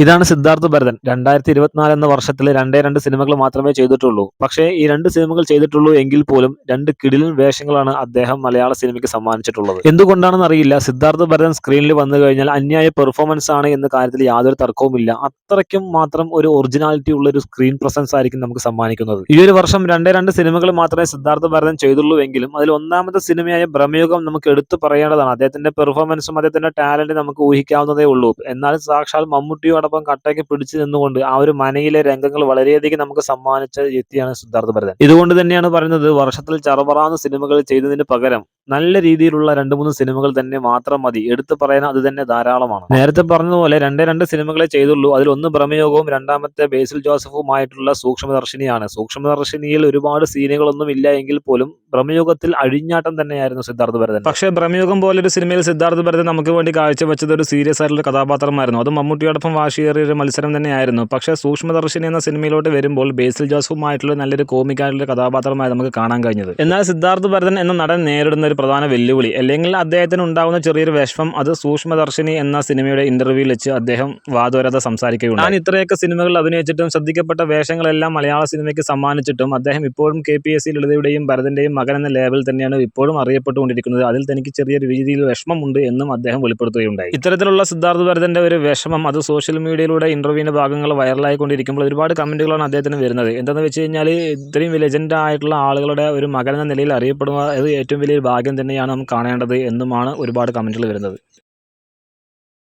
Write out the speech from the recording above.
ഇതാണ് സിദ്ധാർത്ഥ് ഭരതൻ. 2024 എന്ന വർഷത്തില് രണ്ടേ 2 സിനിമകൾ മാത്രമേ ചെയ്തിട്ടുള്ളൂ. പക്ഷേ ഈ 2 സിനിമകൾ ചെയ്തിട്ടുള്ളൂ എങ്കിൽ പോലും 2 കിടിലൻ വേഷങ്ങളാണ് അദ്ദേഹം മലയാള സിനിമയ്ക്ക് സമ്മാനിച്ചിട്ടുള്ളത്. എന്തുകൊണ്ടാണെന്നറിയില്ല, സിദ്ധാർത്ഥ് ഭരതൻ സ്ക്രീനിൽ വന്നു കഴിഞ്ഞാൽ അന്യായ പെർഫോമൻസ് ആണ് എന്ന കാര്യത്തിൽ യാതൊരു തർക്കവുമില്ല. അത്രയ്ക്കും മാത്രം ഒരു ഒറിജിനാലിറ്റി ഉള്ള ഒരു സ്ക്രീൻ പ്രസൻസ് ആയിരിക്കും നമുക്ക് സമ്മാനിക്കുന്നത്. ഈ ഒരു വർഷം രണ്ടേ 2 സിനിമകൾ മാത്രമേ സിദ്ധാർത്ഥ് ഭരതൻ ചെയ്തുള്ളൂ എങ്കിലും അതിൽ ഒന്നാമത്തെ സിനിമയായ ഭ്രമയുഗം നമുക്ക് എടുത്തു പറയേണ്ടതാണ്. അദ്ദേഹത്തിന്റെ പെർഫോമൻസും അദ്ദേഹത്തിന്റെ ടാലന്റ് നമുക്ക് ഊഹിക്കാവുന്നതേ ഉള്ളൂ. എന്നാൽ സാക്ഷാൽ മമ്മൂട്ടിയോടൊപ്പം കട്ടയ്ക്ക് പിടിച്ചു നിന്നുകൊണ്ട് ആ ഒരു മനയിലെ രംഗങ്ങൾ വളരെയധികം നമുക്ക് സമ്മാനിച്ച വ്യക്തിയാണ് സിദ്ധാർത്ഥ് ഭരതൻ. ഇതുകൊണ്ട് തന്നെയാണ് പറയുന്നത്, വർഷത്തിൽ ചറപറാന്ന് സിനിമകൾ ചെയ്തതിന് പകരം നല്ല രീതിയിലുള്ള 2-3 സിനിമകൾ തന്നെ മാത്രം മതി. എടുത്തു പറയാൻ അത് തന്നെ ധാരാളമാണ്. നേരത്തെ പറഞ്ഞതുപോലെ 2 സിനിമകളെ ചെയ്തുള്ളൂ. അതിൽ ഒന്ന് ഭ്രമയോഗവും രണ്ടാമത്തെ ബേസിൽ ജോസഫുമായിട്ടുള്ള സൂക്ഷ്മദർശിനിയാണ്. സൂക്ഷ്മദർശിനിയിൽ ഒരുപാട് സീനുകളൊന്നും ഇല്ല എങ്കിൽ പോലും ഭ്രമയുഗത്തിൽ അഴിഞ്ഞാട്ടം തന്നെയായിരുന്നു സിദ്ധാർത്ഥ് ഭരതൻ. പക്ഷേ ഭ്രമയുഗം പോലൊരു സിനിമയിൽ സിദ്ധാർത്ഥ് ഭരതൻ നമുക്ക് വേണ്ടി കാഴ്ചവെച്ചത് ഒരു സീരിയസ് ആയിട്ടുള്ള കഥാപാത്രമായിരുന്നു. അത് മമ്മൂട്ടിയോടൊപ്പം വാശിയേറിയ ഒരു മത്സരം തന്നെയായിരുന്നു. പക്ഷേ സൂക്ഷ്മദർശിനി എന്ന സിനിമയിലോട്ട് വരുമ്പോൾ ബേസിൽ ജോസഫുമായിട്ടുള്ള നല്ലൊരു കോമിക്കായിട്ടുള്ള കഥാപാത്രമായി നമുക്ക് കാണാൻ കഴിഞ്ഞത്. എന്നാൽ സിദ്ധാർത്ഥ് ഭരതൻ എന്ന നടൻ നേരിടുന്ന ഒരു പ്രധാന വെല്ലുവിളി, അല്ലെങ്കിൽ അദ്ദേഹത്തിന് ഉണ്ടാകുന്ന ചെറിയൊരു വിഷമം, അത് സൂക്ഷ്മദർശിനി എന്ന സിനിമയുടെ ഇന്റർവ്യൂവിൽ വെച്ച് അദ്ദേഹം വാദോരാതെ സംസാരിക്കുകയുണ്ടായി. ഞാൻ ഇത്രയൊക്കെ സിനിമകൾ അഭിനയിച്ചിട്ടും ശ്രദ്ധിക്കപ്പെട്ട വേഷങ്ങളെല്ലാം മലയാള സിനിമയ്ക്ക് സമ്മാനിച്ചിട്ടും അദ്ദേഹം ഇപ്പോഴും KPSC ലളിതയുടെയും ഭരതന്റെയും മകൻ എന്ന ലേബൽ തന്നെയാണ് ഇപ്പോഴും അറിയപ്പെട്ടുകൊണ്ടിരിക്കുന്നത്. അതിൽ തനിക്ക് ചെറിയൊരു രീതിയിൽ വിഷമമുണ്ട് എന്നും അദ്ദേഹം വെളിപ്പെടുത്തുകയുണ്ടായി. ഇത്തരത്തിലുള്ള സിദ്ധാർത്ഥ് ഭരതന്റെ ഒരു വിഷമം അത് സോഷ്യൽ മീഡിയയിലൂടെ ഇന്റർവ്യൂവിന്റെ ഭാഗങ്ങൾ വൈറലായിക്കൊണ്ടിരിക്കുമ്പോൾ ഒരുപാട് കമന്റുകളാണ് അദ്ദേഹത്തിന് വരുന്നത്. എന്താണെന്ന് വെച്ച് കഴിഞ്ഞാൽ, ഇത്രയും ലെജൻഡ് ആയിട്ടുള്ള ആളുകളുടെ ഒരു മകൻ എന്ന നിലയിൽ അറിയപ്പെടുക അത് ഏറ്റവും വലിയൊരു ഭാഗ്യം തന്നെയാണ് നമുക്ക് കാണേണ്ടത് എന്നുമാണ് ഒരുപാട് കമന്റുകൾ വരുന്നത്.